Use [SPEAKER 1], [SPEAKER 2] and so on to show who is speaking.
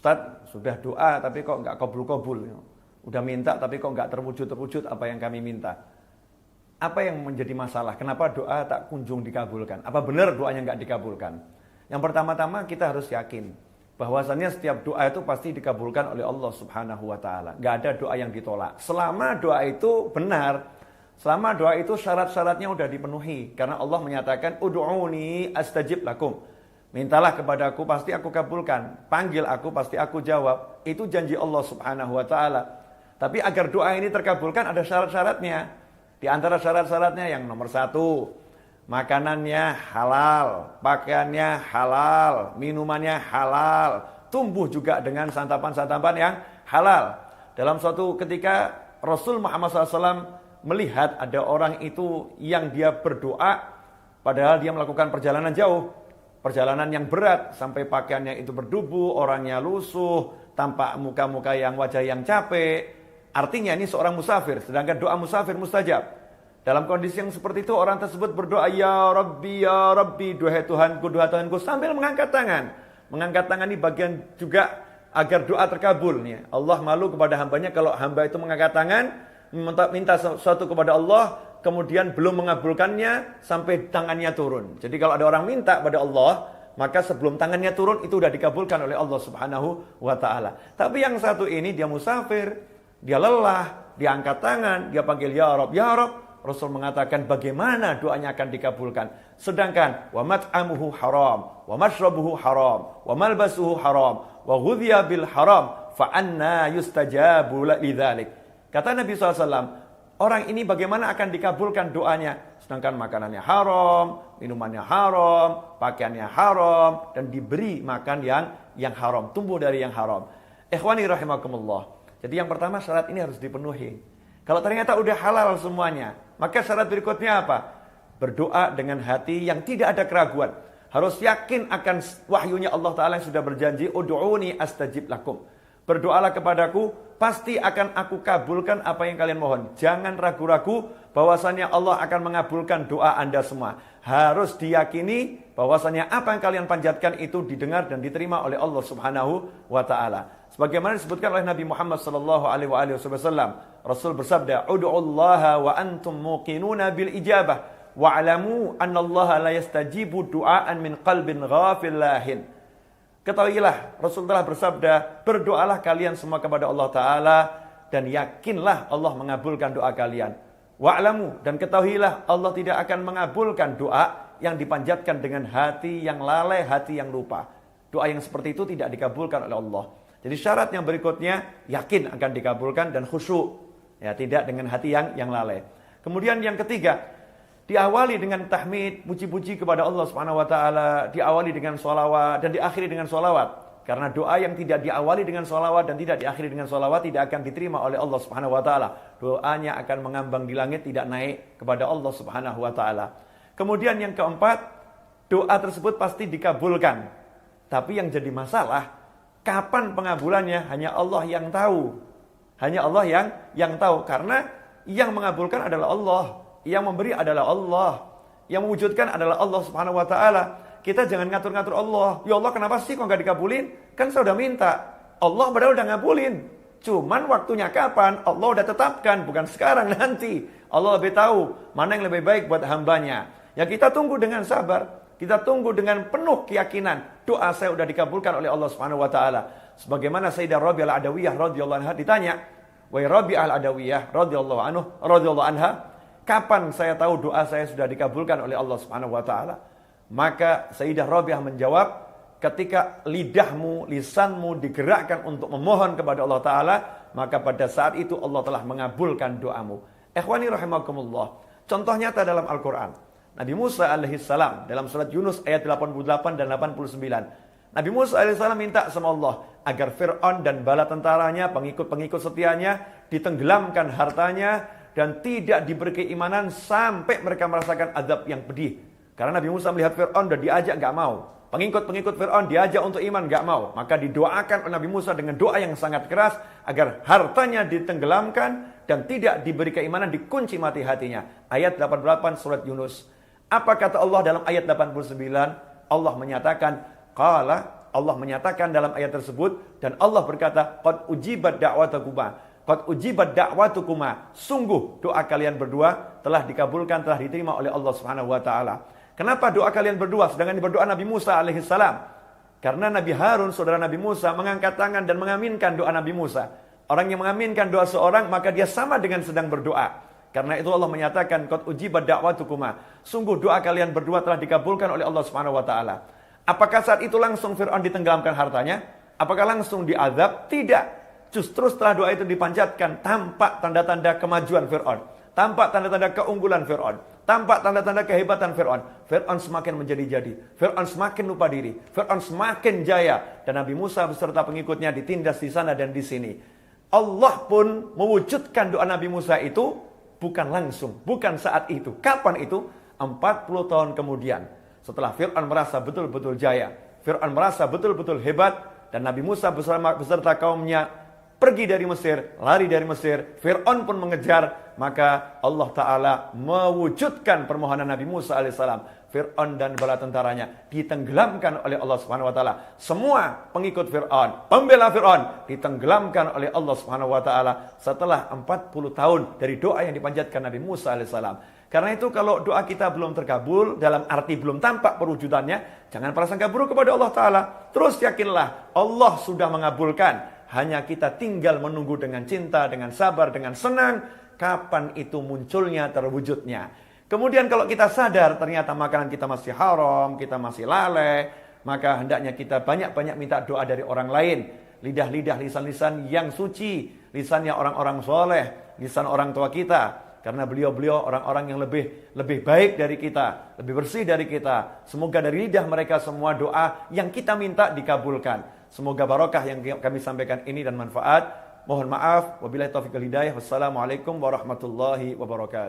[SPEAKER 1] Ustaz, sudah doa tapi kok nggak kabul-kabul. Udah minta tapi kok nggak terwujud-terwujud apa yang kami minta. Apa yang menjadi masalah? Kenapa doa tak kunjung dikabulkan? Apa benar doanya nggak dikabulkan? Yang pertama-tama kita harus yakin bahwasannya setiap doa itu pasti dikabulkan oleh Allah Subhanahu wa taala. Nggak ada doa yang ditolak. Selama doa itu benar, selama doa itu syarat-syaratnya udah dipenuhi. Karena Allah menyatakan ud'uni astajib lakum. Mintalah kepadaku pasti aku kabulkan. Panggil aku pasti aku jawab. Itu janji Allah Subhanahu wa taala. Tapi agar doa ini terkabulkan ada syarat-syaratnya. Di antara syarat-syaratnya yang nomor 1, makanannya halal, pakaiannya halal, minumannya halal, tumbuh juga dengan santapan-santapan yang halal. Dalam suatu ketika Rasul Muhammad SAW melihat ada orang itu yang dia berdoa padahal dia melakukan perjalanan jauh, perjalanan yang berat sampai pakaiannya itu berdebu, orangnya lusuh, tampak muka-muka yang wajah yang capek. Artinya ini seorang musafir, sedangkan doa musafir mustajab. Dalam kondisi yang seperti itu orang tersebut berdoa ya Rabbi, duhai Tuhanku sambil mengangkat tangan. Mengangkat tangan ini bagian juga agar doa terkabul. Allah malu kepada hambanya kalau hamba itu mengangkat tangan, minta sesuatu kepada Allah, kemudian belum mengabulkannya sampai tangannya turun. Jadi kalau ada orang minta pada Allah, maka sebelum tangannya turun itu sudah dikabulkan oleh Allah Subhanahu wa taala. Tapi yang satu ini dia musafir, dia lelah, dia angkat tangan, dia panggil ya Rabb, ya Rabb. Rasul mengatakan bagaimana doanya akan dikabulkan. Sedangkan wa mat'amuhu haram, wa mashrabuhu haram, wa malbasuhu haram, wa ghudhiya bil haram, fa anna yustajabu lidzalik. Kata Nabi SAW, orang ini bagaimana akan dikabulkan doanya? Sedangkan makanannya haram, minumannya haram, pakaiannya haram, dan diberi makan yang haram, tumbuh dari yang haram. Ikhwani rahimakumullah. Jadi yang pertama syarat ini harus dipenuhi. Kalau ternyata udah halal semuanya, maka syarat berikutnya apa? Berdoa dengan hati yang tidak ada keraguan. Harus yakin akan wahyunya Allah Ta'ala yang sudah berjanji, ud'uni astajib lakum. Berdoalah kepadaku, pasti akan aku kabulkan apa yang kalian mohon. Jangan ragu-ragu bahwasannya Allah akan mengabulkan doa Anda semua. Harus diyakini bahwasannya apa yang kalian panjatkan itu didengar dan diterima oleh Allah Subhanahu wa taala. Sebagaimana disebutkan oleh Nabi Muhammad sallallahu alaihi wasallam, Rasul bersabda, "Ud'ullaha wa antum muqinuna bil ijabah wa'lamu annallaha la yastajibu du'aan min qalbin ghafil lahin." Ketahuilah, Rasul telah bersabda, berdoalah kalian semua kepada Allah Ta'ala dan yakinlah Allah mengabulkan doa kalian. Wa'lamu, dan ketahuilah Allah tidak akan mengabulkan doa yang dipanjatkan dengan hati yang lalai, hati yang lupa. Doa yang seperti itu tidak dikabulkan oleh Allah. Jadi syarat yang berikutnya, yakin akan dikabulkan dan khusyuk. Ya, tidak dengan hati yang lalai. Kemudian yang ketiga, diawali dengan tahmid, puji-puji kepada Allah Subhanahu wa taala, diawali dengan sholawat dan diakhiri dengan sholawat. Karena doa yang tidak diawali dengan sholawat dan tidak diakhiri dengan sholawat tidak akan diterima oleh Allah Subhanahu wa taala. Doanya akan mengambang di langit, tidak naik kepada Allah Subhanahu wa taala. Kemudian yang keempat, doa tersebut pasti dikabulkan. Tapi yang jadi masalah, kapan pengabulannya hanya Allah yang tahu. Hanya Allah yang tahu, karena yang mengabulkan adalah Allah. Yang memberi adalah Allah. Yang mewujudkan adalah Allah Subhanahu wa taala. Kita jangan ngatur-ngatur Allah. Ya Allah, kenapa sih kok enggak dikabulin? Kan saya udah minta. Allah padahal udah ngabulin. Cuman waktunya kapan? Allah udah tetapkan, bukan sekarang, nanti. Allah lebih tahu mana yang lebih baik buat hambanya. Ya kita tunggu dengan sabar. Kita tunggu dengan penuh keyakinan. Doa saya udah dikabulkan oleh Allah Subhanahu wa taala. Sebagaimana Sayyidah Rabi'ah al-Adawiyah radhiyallahu anha ditanya, "Wahai Rabi'ah al-Adawiyah radhiyallahu anha, kapan saya tahu doa saya sudah dikabulkan oleh Allah Subhanahu wa taala?" Maka Sayyidah Rabi'ah menjawab, ketika lidahmu, lisanmu digerakkan untuk memohon kepada Allah taala, maka pada saat itu Allah telah mengabulkan doamu. Ikhwani rahimakumullah. Contoh nyata dalam Al-Qur'an. Nabi Musa alaihissalam dalam surat Yunus ayat 88 dan 89. Nabi Musa alaihissalam minta sama Allah agar Fir'aun dan bala tentaranya, pengikut-pengikut setianya ditenggelamkan hartanya dan tidak diberi keimanan sampai mereka merasakan azab yang pedih. Karena Nabi Musa melihat Fir'aun dan diajak gak mau. Pengikut-pengikut Fir'aun diajak untuk iman gak mau. Maka didoakan oleh Nabi Musa dengan doa yang sangat keras agar hartanya ditenggelamkan dan tidak diberi keimanan, dikunci mati hatinya. Ayat 88 surat Yunus. Apa kata Allah dalam ayat 89? Allah menyatakan, qala Allah menyatakan dalam ayat tersebut, dan Allah berkata, qad ujibat da'watukuma. Qad ujibat da'watukuma. Sungguh doa kalian berdua telah dikabulkan, telah diterima oleh Allah Subhanahu wa taala. Kenapa doa kalian berdua sedangkan berdoa Nabi Musa alaihissalam? Karena Nabi Harun, saudara Nabi Musa, mengangkat tangan dan mengaminkan doa Nabi Musa. Orang yang mengaminkan doa seorang, maka dia sama dengan sedang berdoa. Karena itu Allah menyatakan, qad ujibat da'watukuma. Sungguh doa kalian berdua telah dikabulkan oleh Allah Subhanahu wa taala. Apakah saat itu langsung Fir'aun ditenggelamkan hartanya? Apakah langsung diazab? Tidak. Justru setelah doa itu dipanjatkan, tampak tanda-tanda kemajuan Fir'aun. Tampak tanda-tanda keunggulan Fir'aun. Tampak tanda-tanda kehebatan Fir'aun. Fir'aun semakin menjadi-jadi. Fir'aun semakin lupa diri. Fir'aun semakin jaya. Dan Nabi Musa beserta pengikutnya ditindas di sana dan di sini. Allah pun mewujudkan doa Nabi Musa itu bukan langsung, bukan saat itu. Kapan itu? 40 tahun kemudian. Setelah Fir'aun merasa betul-betul jaya, Fir'aun merasa betul-betul hebat, dan Nabi Musa beserta kaumnya pergi dari Mesir, lari dari Mesir, Fir'aun pun mengejar, maka Allah Ta'ala mewujudkan permohonan Nabi Musa alaihissalam. Fir'aun dan bala tentaranya ditenggelamkan oleh Allah Subhanahu wa taala. Semua pengikut Fir'aun, pembela Fir'aun ditenggelamkan oleh Allah Subhanahu wa taala setelah 40 tahun dari doa yang dipanjatkan Nabi Musa alaihissalam. Karena itu kalau doa kita belum terkabul, dalam arti belum tampak perwujudannya, jangan prasangka buruk kepada Allah Ta'ala. Terus yakinlah Allah sudah mengabulkan. Hanya kita tinggal menunggu dengan cinta, dengan sabar, dengan senang. Kapan itu munculnya, terwujudnya. Kemudian kalau kita sadar ternyata makanan kita masih haram, kita masih lalai, maka hendaknya kita banyak-banyak minta doa dari orang lain. Lidah-lidah, lisan-lisan yang suci, lisannya orang-orang soleh, lisan orang tua kita. Karena beliau-beliau orang-orang yang lebih baik dari kita, lebih bersih dari kita. Semoga dari lidah mereka semua doa yang kita minta dikabulkan. Semoga barokah yang kami sampaikan ini dan manfaat. Mohon maaf. Wabillahi taufiq wal hidayah. Wassalamualaikum warahmatullahi wabarakatuh.